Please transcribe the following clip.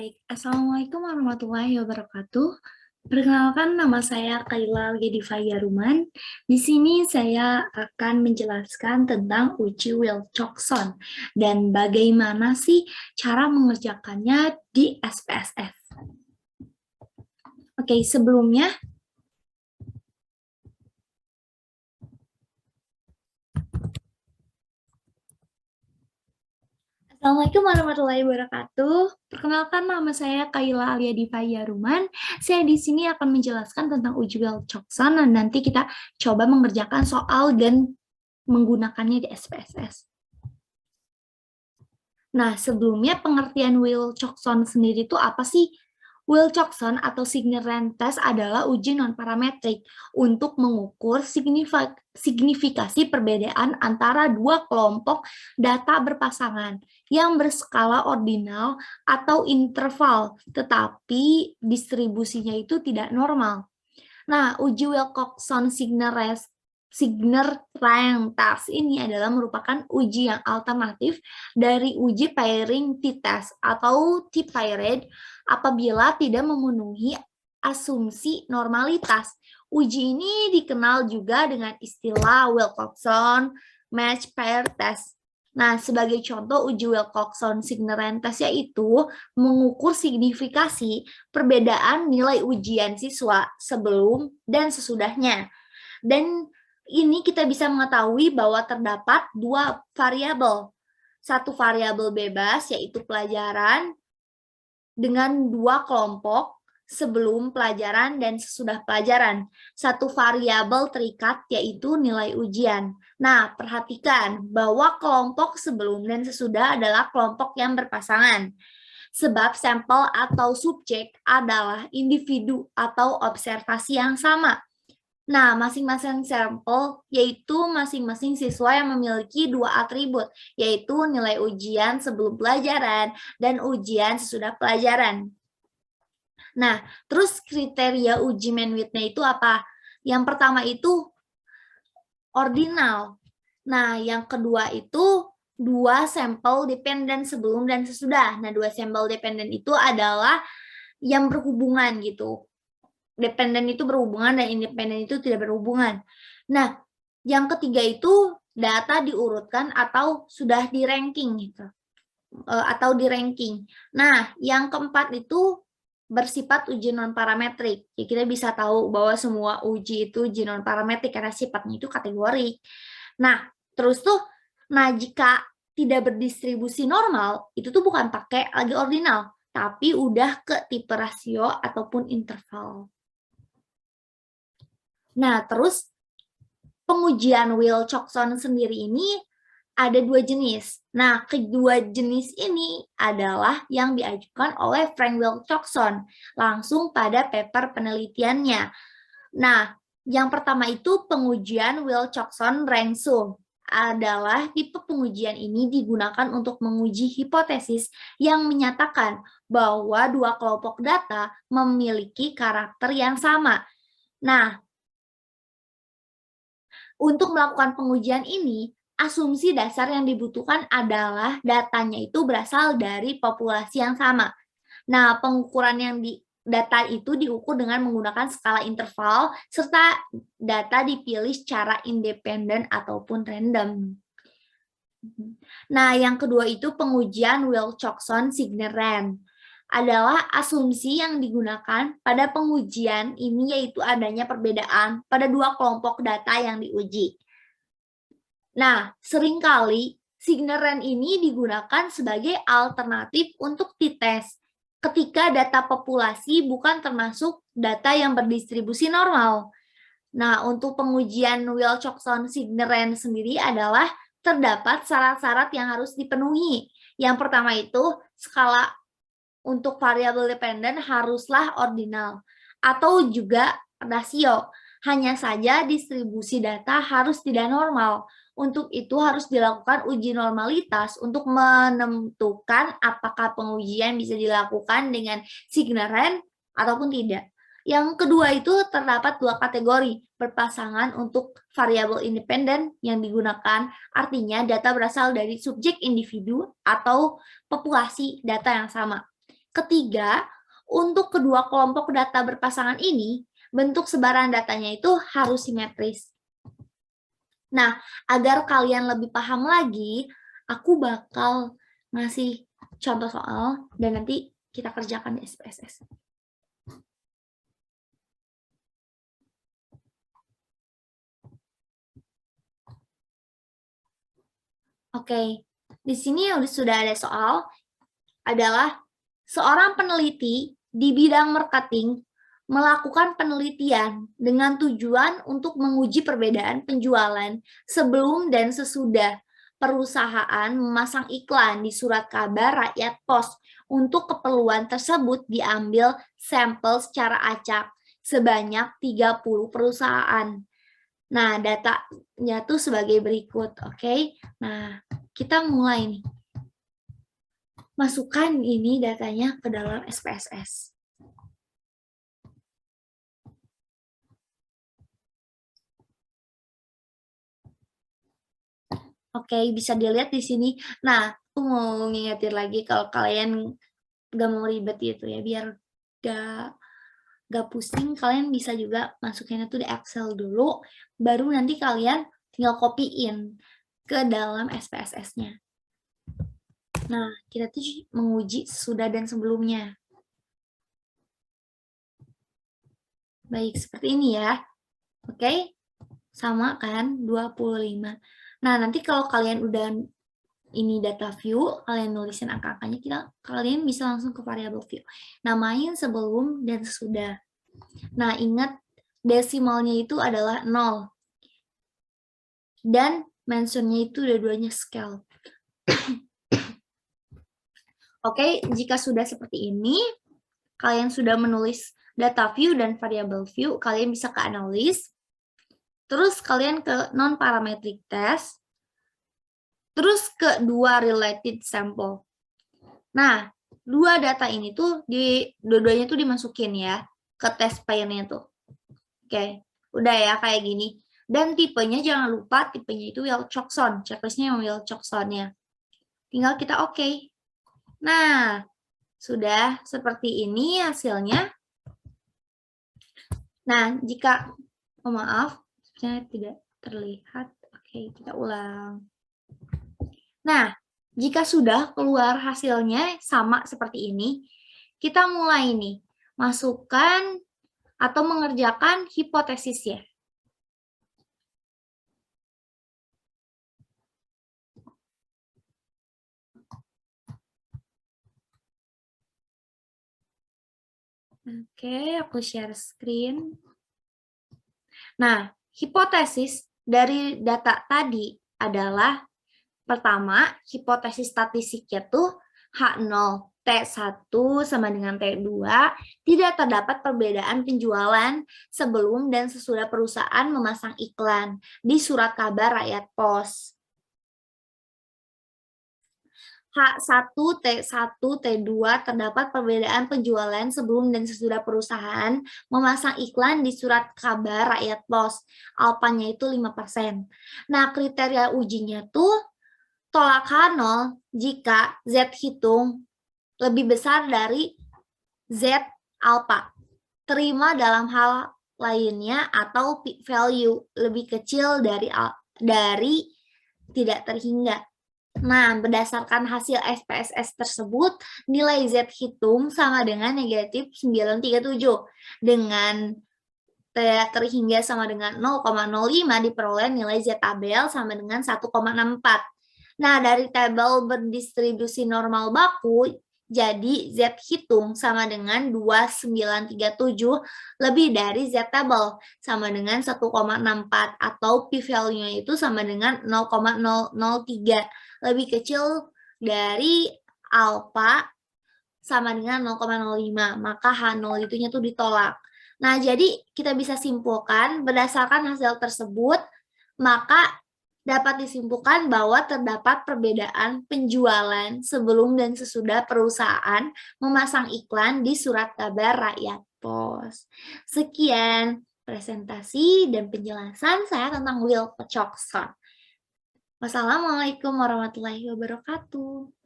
Baik, Assalamualaikum warahmatullahi wabarakatuh. Perkenalkan, nama saya Kaila Yedifa Yaruman. Di sini saya akan menjelaskan tentang uji Wilcoxon dan bagaimana sih cara mengerjakannya di SPSF. Oke, sebelumnya Assalamualaikum warahmatullahi wabarakatuh. Perkenalkan, nama saya Kaila Alia Diva Yaruman. Saya di sini akan menjelaskan tentang uji Wilcoxon dan nanti kita coba mengerjakan soal dan menggunakannya di SPSS. Nah, sebelumnya pengertian Wilcoxon sendiri itu apa sih? Wilcoxon atau significance test adalah uji non-parametrik untuk mengukur signifikasi perbedaan antara dua kelompok data berpasangan yang berskala ordinal atau interval, tetapi distribusinya itu tidak normal. Nah, uji Wilcoxon significance test ini adalah merupakan uji yang alternatif dari uji pairing t-test atau t-paired apabila tidak memenuhi asumsi normalitas. Uji ini dikenal juga dengan istilah Wilcoxon match pair test. Nah, sebagai contoh uji Wilcoxon significance test yaitu mengukur signifikasi perbedaan nilai ujian siswa sebelum dan sesudahnya. Dan ini kita bisa mengetahui bahwa terdapat dua variabel. Satu variabel bebas yaitu pelajaran dengan dua kelompok sebelum pelajaran dan sesudah pelajaran. Satu variabel terikat yaitu nilai ujian. Nah, perhatikan bahwa kelompok sebelum dan sesudah adalah kelompok yang berpasangan. Sebab sampel atau subjek adalah individu atau observasi yang sama. Nah, masing-masing sampel yaitu masing-masing siswa yang memiliki dua atribut, yaitu nilai ujian sebelum pelajaran dan ujian sesudah pelajaran. Nah, terus kriteria uji Manwith-nya itu apa? Yang pertama itu ordinal. Nah, yang kedua itu dua sampel dependen sebelum dan sesudah. Nah, dua sampel dependen itu adalah yang berhubungan gitu. Dependen itu berhubungan dan independen itu tidak berhubungan. Nah, yang ketiga itu data diurutkan atau sudah di ranking gitu. Atau di ranking. Nah, yang keempat itu bersifat uji non parametrik. Ya, kita bisa tahu bahwa semua uji itu uji non parametrik karena sifatnya itu kategori. Nah, terus tuh jika tidak berdistribusi normal, itu tuh bukan pakai lagi ordinal, tapi udah ke tipe rasio ataupun interval. Nah, terus pengujian Wilcoxon sendiri ini ada dua jenis. Nah, kedua jenis ini adalah yang diajukan oleh Frank Wilcoxon langsung pada paper penelitiannya. Nah, yang pertama itu pengujian Wilcoxon-Ransom adalah tipe pengujian ini digunakan untuk menguji hipotesis yang menyatakan bahwa dua kelompok data memiliki karakter yang sama. Nah, untuk melakukan pengujian ini, asumsi dasar yang dibutuhkan adalah datanya itu berasal dari populasi yang sama. Nah, pengukuran yang data itu diukur dengan menggunakan skala interval, serta data dipilih secara independen ataupun random. Nah, yang kedua itu pengujian Wilcoxon-Signer-Rand adalah asumsi yang digunakan pada pengujian ini yaitu adanya perbedaan pada dua kelompok data yang diuji. Nah, seringkali Signer-Rand ini digunakan sebagai alternatif untuk t-test ketika data populasi bukan termasuk data yang berdistribusi normal. Nah, untuk pengujian Wilcoxon-Signer-Rand sendiri adalah terdapat syarat-syarat yang harus dipenuhi. Yang pertama itu skala untuk variabel dependen haruslah ordinal atau juga rasio. Hanya saja distribusi data harus tidak normal. Untuk itu harus dilakukan uji normalitas untuk menentukan apakah pengujian bisa dilakukan dengan Signer-Rand ataupun tidak. Yang kedua itu terdapat dua kategori berpasangan untuk variabel independen yang digunakan, artinya data berasal dari subjek individu atau populasi data yang sama. Ketiga, untuk kedua kelompok data berpasangan ini, bentuk sebaran datanya itu harus simetris. Nah, agar kalian lebih paham lagi, aku bakal ngasih contoh soal dan nanti kita kerjakan di SPSS. Oke, di sini sudah ada soal, adalah seorang peneliti di bidang marketing melakukan penelitian dengan tujuan untuk menguji perbedaan penjualan sebelum dan sesudah perusahaan memasang iklan di surat kabar rakyat pos. Untuk keperluan tersebut diambil sampel secara acak sebanyak 30 perusahaan. Nah, datanya tuh sebagai berikut, oke? Nah, kita mulai nih. Masukkan ini datanya ke dalam SPSS. Oke, bisa dilihat di sini. Nah, aku mau ngingetin lagi kalau kalian gak mau ribet gitu ya, biar gak pusing, kalian bisa juga masukinnya tuh di Excel dulu, baru nanti kalian tinggal copy-in ke dalam SPSS-nya. Nah, kita tuh menguji sesudah dan sebelumnya. Baik, seperti ini ya. Oke, sama kan 25. Nah, nanti kalau kalian udah ini data view, kalian nulisin angka-angkanya, kalian bisa langsung ke variabel view. Namain sebelum dan sesudah. Nah, ingat desimalnya itu adalah 0. Dan mentionnya itu dua-duanya scale. Oke, jika sudah seperti ini, kalian sudah menulis data view dan variable view, kalian bisa ke analysis, terus kalian ke non-parametric test, terus ke dua related sample. Nah, dua data ini tuh dua-duanya tuh dimasukin ya ke test pair-nya tuh. Oke, udah ya kayak gini. Dan tipenya jangan lupa tipenya itu Wilcoxon, checklistnya yang Wilcoxon-nya. Tinggal kita oke. Nah, sudah seperti ini hasilnya. Nah, jika, oh maaf, sebenarnya tidak terlihat. Oke, kita ulang. Nah, jika sudah keluar hasilnya sama seperti ini, kita mulai nih, masukkan atau mengerjakan hipotesisnya. Oke, aku share screen. Nah, hipotesis dari data tadi adalah pertama, hipotesis statistiknya tuh H0 T1 sama dengan T2 tidak terdapat perbedaan penjualan sebelum dan sesudah perusahaan memasang iklan di surat kabar rakyat pos. H1, T1, T2 terdapat perbedaan penjualan sebelum dan sesudah perusahaan memasang iklan di surat kabar rakyat pos. Alpanya itu 5%. Nah, kriteria ujinya tuh tolak H0 jika Z hitung lebih besar dari Z alpha. Terima dalam hal lainnya atau p-value lebih kecil dari tidak terhingga. Nah, berdasarkan hasil SPSS tersebut, nilai Z hitung sama dengan negatif 937. Dengan tidak terhingga sama dengan 0,05 diperoleh nilai Z tabel sama dengan 1,64. Nah, dari tabel berdistribusi normal baku, jadi Z hitung sama dengan 2937 lebih dari Z tabel sama dengan 1,64 atau p-value-nya itu sama dengan 0,003 lebih kecil dari alpha sama dengan 0,05 maka H0 itunya tuh ditolak. Nah, jadi kita bisa simpulkan berdasarkan hasil tersebut maka dapat disimpulkan bahwa terdapat perbedaan penjualan sebelum dan sesudah perusahaan memasang iklan di surat kabar rakyat pos. Sekian presentasi dan penjelasan saya tentang Wilcoxon. Wassalamualaikum warahmatullahi wabarakatuh.